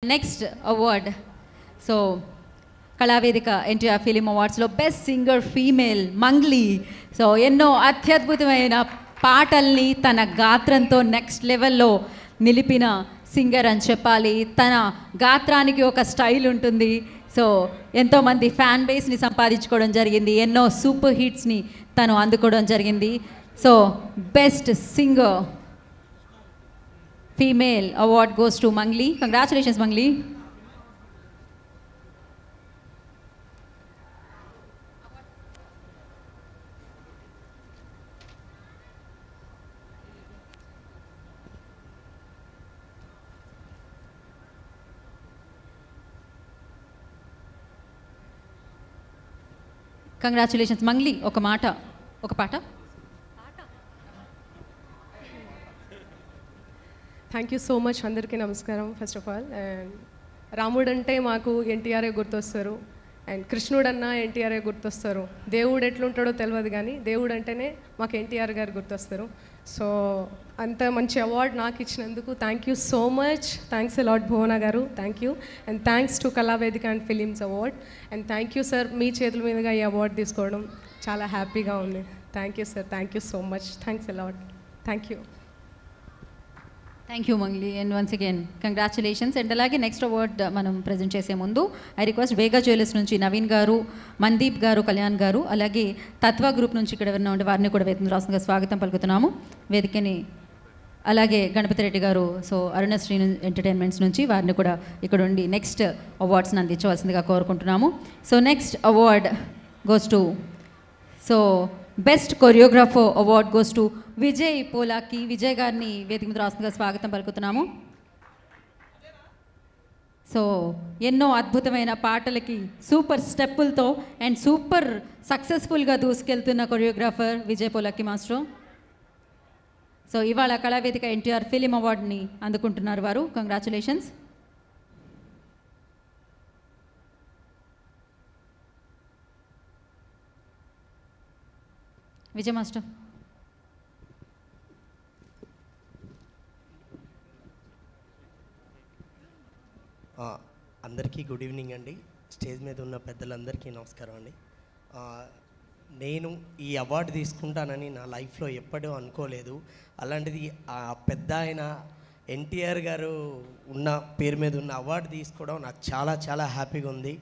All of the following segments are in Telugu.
Next award so Kalavedika NTR film అవార్డ్స్లో best singer female Mangli. So ఎన్నో అత్యద్భుతమైన పాటల్ని తన గాత్రంతో నెక్స్ట్ లెవెల్లో నిలిపిన సింగర్ అని చెప్పాలి. తన గాత్రానికి ఒక స్టైల్ ఉంటుంది. సో ఎంతోమంది ఫ్యాన్ బేస్ని సంపాదించుకోవడం జరిగింది. ఎన్నో సూపర్ హిట్స్ని తను అందుకోవడం జరిగింది. So best singer female award goes to Mangli. Congratulations, Mangli. Congratulations, Mangli. Oka mata, oka paata. Thank you so much. అందరికీ నమస్కారం. ఫస్ట్ ఆఫ్ ఆల్ అండ్ రాముడు అంటే మాకు ఎన్టీఆర్ఏ గుర్తొస్తారు, అండ్ కృష్ణుడు అన్న ఎన్టీఆర్ఏ గుర్తొస్తారు. దేవుడు ఎట్లుంటాడో తెలియదు కానీ దేవుడు అంటేనే మాకు ఎన్టీఆర్ గారు గుర్తొస్తారు. సో అంత మంచి అవార్డు నాకు ఇచ్చినందుకు thank you so much. Thanks lot Bhuvana గారు, thank you. And thanks to Kalavedika and films award. And thank you sir, మీ చేతుల మీదుగా ఈ అవార్డు తీసుకోవడం చాలా హ్యాపీగా ఉంది. Thank you sir, thank you so much. Thanks lot. Thank you. Thank you Mangli, and once again congratulations. And అలాగే నెక్స్ట్ అవార్డ్ మనం ప్రజెంట్ చేసే ముందు ఐ రిక్వెస్ట్ వేగా జ్యువెలర్స్ నుంచి నవీన్ గారు, మందీప్ గారు, కళ్యాణ్ గారు, అలాగే తత్వ గ్రూప్ నుంచి ఇక్కడ ఎవరైనా ఉంటే వారిని కూడా వేదిక రాష్ట్రంగా స్వాగతం పలుకుతున్నాము వేదికని. అలాగే గణపతి రెడ్డి గారు, సో అరుణశ్రీ ఎంటర్టైన్మెంట్స్ నుంచి వారిని కూడా ఇక్కడ ఉండి నెక్స్ట్ అవార్డ్స్ని అందించవలసిందిగా కోరుకుంటున్నాము. So next award goes to so best choreographer award goes to Vijay Polaki. Vijay గారిని వేదిక మీద రాష్ట్రంగా స్వాగతం పలుకుతున్నాము. సో ఎన్నో అద్భుతమైన పాటలకి సూపర్ స్టెప్పులతో అండ్ సూపర్ సక్సెస్ఫుల్గా దూసుకెళ్తున్న choreographer Vijay Polaki master. So ఇవాళ కళావేదిక ఎన్టీఆర్ ఫిలిం అవార్డుని అందుకుంటున్నారు వారు. కంగ్రాచులేషన్స్. విజయ్ మాస్టర్. అందరికీ గుడ్ ఈవినింగ్ అండి. స్టేజ్ మీద ఉన్న పెద్దలందరికీ నమస్కారం అండి. నేను ఈ అవార్డు తీసుకుంటానని నా లైఫ్లో ఎప్పుడూ అనుకోలేదు. అలాంటిది ఆ పెద్ద ఆయన ఎన్టీఆర్ గారు ఉన్న పేరు మీద ఉన్న అవార్డు తీసుకోవడం నాకు చాలా చాలా హ్యాపీగా ఉంది.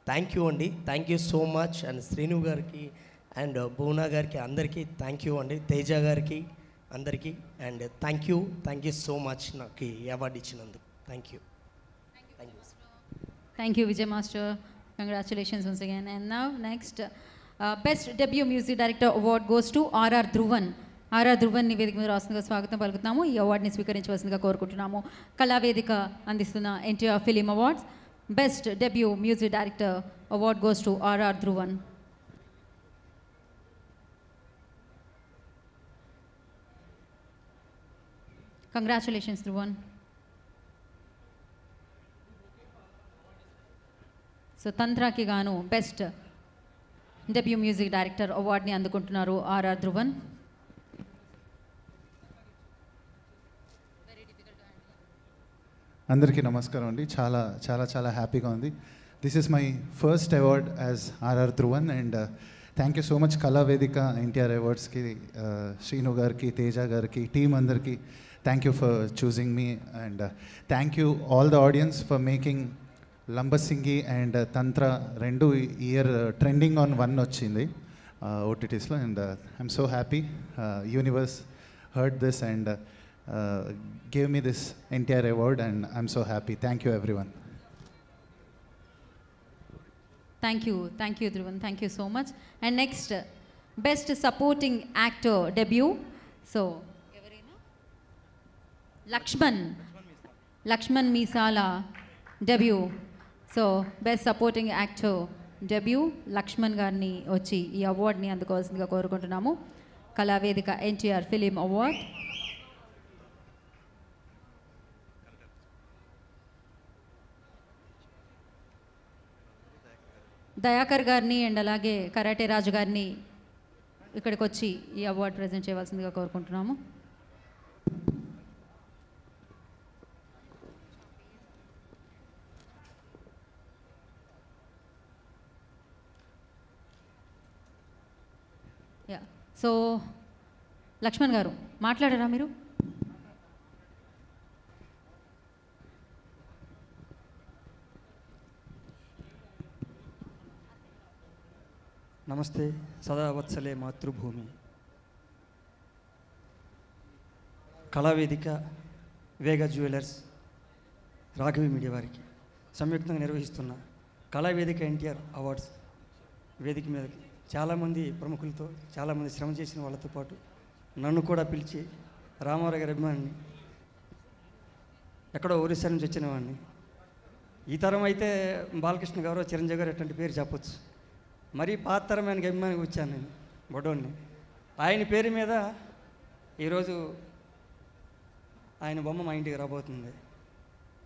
థ్యాంక్ యూ అండి, thank you so much. And Srinu గారికి అండ్ భువనా గారికి అందరికీ థ్యాంక్ యూ అండి, తేజ గారికి అందరికీ. And thank you so much నాకు ఈ అవార్డు ఇచ్చినందుకు. Thank you. Thank you, Vijay Master. Congratulations once again. And now next, Best Debut Music Director Award goes to R.R. Dhruvan. R.R. Dhruvan ని వేదిక మీద రాష్ట్రంగా స్వాగతం పలుకుతున్నాము. ఈ అవార్డుని స్వీకరించవలసిందిగా కోరుకుంటున్నాము. కళావేదిక అందిస్తున్న NTR film awards best debut music director award goes to R.R. Dhruvan. Congratulations, Dhruvan. So తంత్రాకి గాను బెస్ట్ డెబ్యూ మ్యూజిక్ డైరెక్టర్ అవార్డ్ని అందుకుంటున్నారు R.R. Dhruvan. అందరికీ నమస్కారం అండి. చాలా చాలా చాలా హ్యాపీగా ఉంది. This is my first award as R.R. Dhruvan and thank you so much Kalavedika NTR అవార్డ్స్కి, శ్రీను గారికి, తేజ గారికి, టీమ్ అందరికీ thank you for choosing me. And thank you all the audience for making Lambasingi and Tantra రెండు ఇయర్ ట్రెండింగ్ ఆన్ 1 వచ్చింది ఓటీటీస్లో. And I'm so happy universe heard this and gave me this NTR award and I'm so happy. Thank you everyone. Thank you Dhruvan. Thank you so much. And next best supporting actor debut. So ఎవరైనా Lakshman Meesala debut. So best supporting actor debut Lakshman గారిని వచ్చి ఈ అవార్డ్ని అందుకోవాల్సిందిగా కోరుకుంటున్నాము. Kalavedika NTR film award. దయాకర్ గారిని అండ్ అలాగే కరాటే రాజు గారిని ఇక్కడికి వచ్చి ఈ అవార్డు ప్రజెంట్ చేయవలసిందిగా కోరుకుంటున్నాము. యా, సో లక్ష్మణ్ గారు మాట్లాడారా మీరు? నమస్తే సదావత్సలే మాతృభూమి. కళావేదిక, వేగా జ్యువెలర్స్, రాఘవి మీడియా వారికి సంయుక్తంగా నిర్వహిస్తున్న కళావేదిక ఎన్టీఆర్ అవార్డ్స్ వేదిక మీదకి చాలామంది ప్రముఖులతో, చాలామంది శ్రమ చేసిన వాళ్ళతో పాటు నన్ను కూడా పిలిచి, రామారావు గారి అభిమానిని, ఎక్కడో ఒరిస్సా నుంచి వచ్చిన వాడిని, ఈ తరం అయితే బాలకృష్ణ గారు, చిరంజీవి గారు అటువంటి పేరు చెప్పొచ్చు. మరీ పాత తరమైన అభిమానికి వచ్చాను నేను, బొడోడిని. ఆయన పేరు మీద ఈరోజు ఆయన బొమ్మ మా ఇంటికి రాబోతుంది.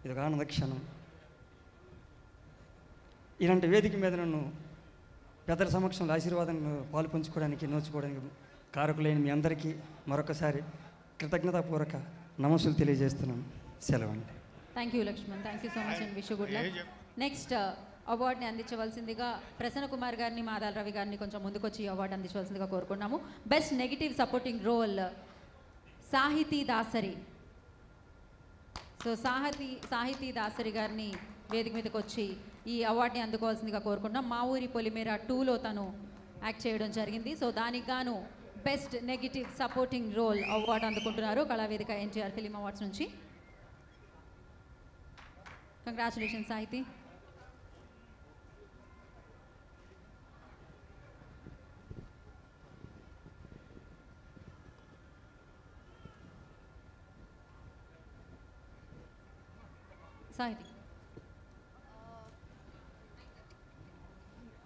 ఇది ఒక ఆనంద క్షణం. ఇలాంటి వేదిక మీద నన్ను పెద్దల సమక్షంలో ఆశీర్వాదాన్ని పాలు పంచుకోవడానికి, నోచుకోవడానికి కారకులైన మీ అందరికీ మరొకసారి కృతజ్ఞతాపూర్వక నమస్సులు తెలియజేస్తున్నాను. సెలవు అండి. Thank you Lakshman, thank you so much and wish good luck. Next అవార్డుని అందించవలసిందిగా ప్రసన్న కుమార్ గారిని, మాదాల రవి గారిని కొంచెం ముందుకొచ్చి ఈ అవార్డు అందించవలసిందిగా కోరుకున్నాము. Best negative supporting role Sahithi Dasari. So సాహితీ దాసరి గారిని వేదిక మీదకి వచ్చి ఈ అవార్డుని అందుకోవాల్సిందిగా కోరుకుంటున్నాం. మా ఊరి పొలిమేర 2లో తను యాక్ట్ చేయడం జరిగింది. సో దానికి గాను best negative supporting role award అందుకుంటున్నారు కళావేదిక ఎన్టీఆర్ ఫిలిం అవార్డ్స్ నుంచి. Congratulations Sahithi. Sahithi,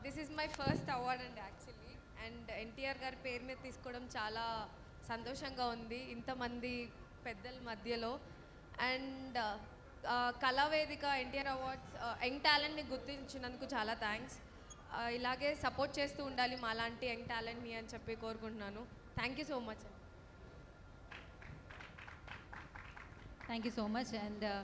this is my first award అండి యాక్చువల్లీ. అండ్ ఎన్టీఆర్ గారి పేరు మీద తీసుకోవడం చాలా సంతోషంగా ఉంది ఇంతమంది పెద్దల మధ్యలో. అండ్ కళావేదిక ఎన్టీఆర్ అవార్డ్స్ యంగ్ టాలెంట్ని గుర్తించినందుకు చాలా థ్యాంక్స్. ఇలాగే సపోర్ట్ చేస్తూ ఉండాలి మాలాంటి యంగ్ టాలెంట్ని అని చెప్పి కోరుకుంటున్నాను. Thank you so much. Thank you so much. And